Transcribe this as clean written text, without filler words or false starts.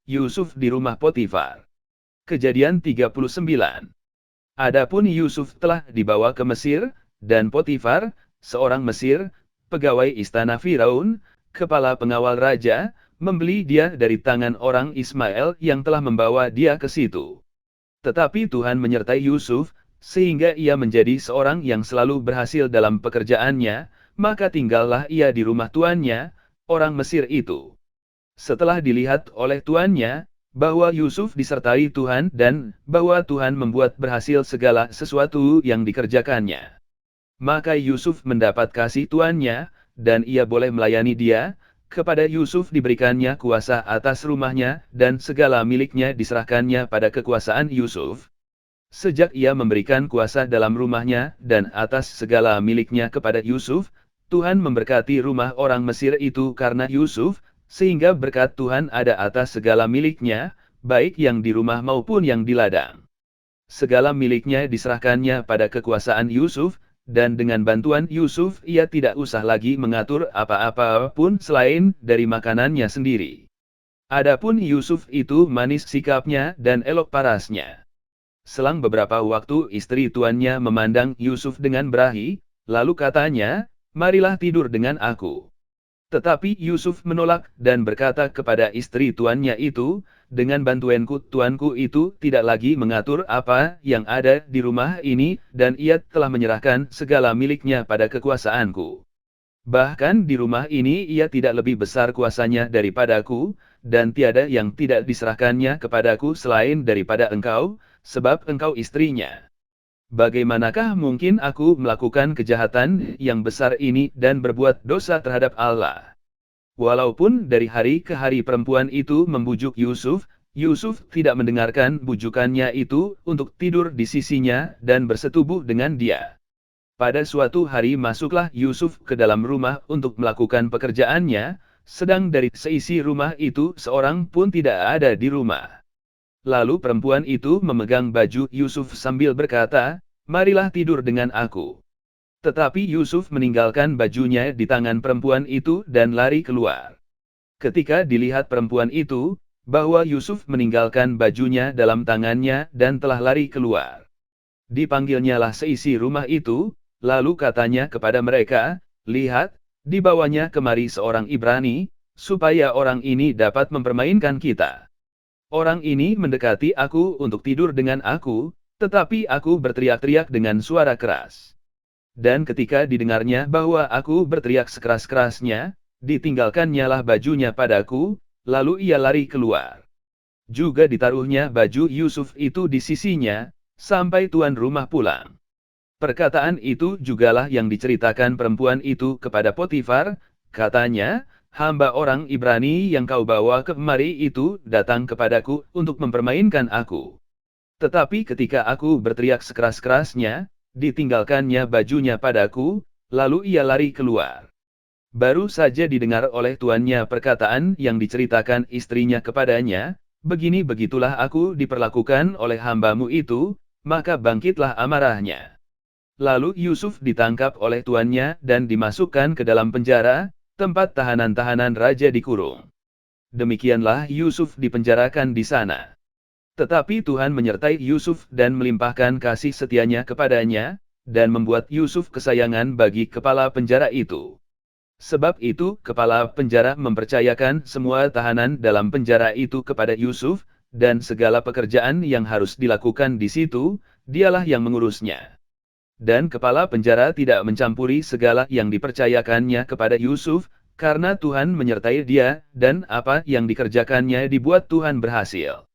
Yusuf di rumah Potifar. Kejadian 39. Adapun Yusuf telah dibawa ke Mesir, dan Potifar, seorang Mesir, pegawai istana Firaun, kepala pengawal raja, membeli dia dari tangan orang Ismail yang telah membawa dia ke situ. Tetapi Tuhan menyertai Yusuf, sehingga ia menjadi seorang yang selalu berhasil dalam pekerjaannya, maka tinggallah ia di rumah tuannya, orang Mesir itu. Setelah dilihat oleh tuannya, bahwa Yusuf disertai Tuhan dan bahwa Tuhan membuat berhasil segala sesuatu yang dikerjakannya, maka Yusuf mendapat kasih tuannya, dan ia boleh melayani dia. Kepada Yusuf diberikannya kuasa atas rumahnya, dan segala miliknya diserahkannya pada kekuasaan Yusuf. Sejak ia memberikan kuasa dalam rumahnya dan atas segala miliknya kepada Yusuf, Tuhan memberkati rumah orang Mesir itu karena Yusuf, sehingga berkat Tuhan ada atas segala miliknya, baik yang di rumah maupun yang di ladang. Segala miliknya diserahkannya pada kekuasaan Yusuf, dan dengan bantuan Yusuf ia tidak usah lagi mengatur apa-apa pun selain dari makanannya sendiri. Adapun Yusuf itu manis sikapnya dan elok parasnya. Selang beberapa waktu istri tuannya memandang Yusuf dengan berahi, lalu katanya, "Marilah tidur dengan aku." Tetapi Yusuf menolak dan berkata kepada istri tuannya itu, "Dengan bantuanku tuanku itu tidak lagi mengatur apa yang ada di rumah ini, dan ia telah menyerahkan segala miliknya pada kekuasaanku. Bahkan di rumah ini ia tidak lebih besar kuasanya daripadaku, dan tiada yang tidak diserahkannya kepadaku selain daripada engkau, sebab engkau istrinya. Bagaimanakah mungkin aku melakukan kejahatan yang besar ini dan berbuat dosa terhadap Allah?" Walaupun dari hari ke hari perempuan itu membujuk Yusuf, Yusuf tidak mendengarkan bujukannya itu untuk tidur di sisinya dan bersetubuh dengan dia. Pada suatu hari masuklah Yusuf ke dalam rumah untuk melakukan pekerjaannya, sedang dari seisi rumah itu seorang pun tidak ada di rumah. Lalu perempuan itu memegang baju Yusuf sambil berkata, "Marilah tidur dengan aku." Tetapi Yusuf meninggalkan bajunya di tangan perempuan itu dan lari keluar. Ketika dilihat perempuan itu, bahwa Yusuf meninggalkan bajunya dalam tangannya dan telah lari keluar, dipanggilnyalah seisi rumah itu, lalu katanya kepada mereka, "Lihat, dibawanya kemari seorang Ibrani, supaya orang ini dapat mempermainkan kita. Orang ini mendekati aku untuk tidur dengan aku, tetapi aku berteriak-teriak dengan suara keras." Dan ketika didengarnya bahwa aku berteriak sekeras-kerasnya, ditinggalkannyalah bajunya padaku, lalu ia lari keluar. Juga ditaruhnya baju Yusuf itu di sisinya, sampai tuan rumah pulang. Perkataan itu jugalah yang diceritakan perempuan itu kepada Potifar, katanya, "Hamba orang Ibrani yang kau bawa kemari itu datang kepadaku untuk mempermainkan aku. Tetapi ketika aku berteriak sekeras-kerasnya, ditinggalkannya bajunya padaku, lalu ia lari keluar." Baru saja didengar oleh tuannya perkataan yang diceritakan istrinya kepadanya, "Begini-begitulah aku diperlakukan oleh hambamu itu," maka bangkitlah amarahnya. Lalu Yusuf ditangkap oleh tuannya dan dimasukkan ke dalam penjara, tempat tahanan-tahanan raja dikurung. Demikianlah Yusuf dipenjarakan di sana. Tetapi Tuhan menyertai Yusuf dan melimpahkan kasih setianya kepadanya, dan membuat Yusuf kesayangan bagi kepala penjara itu. Sebab itu kepala penjara mempercayakan semua tahanan dalam penjara itu kepada Yusuf, dan segala pekerjaan yang harus dilakukan di situ, dialah yang mengurusnya. Dan kepala penjara tidak mencampuri segala yang dipercayakannya kepada Yusuf, karena Tuhan menyertai dia, dan apa yang dikerjakannya dibuat Tuhan berhasil.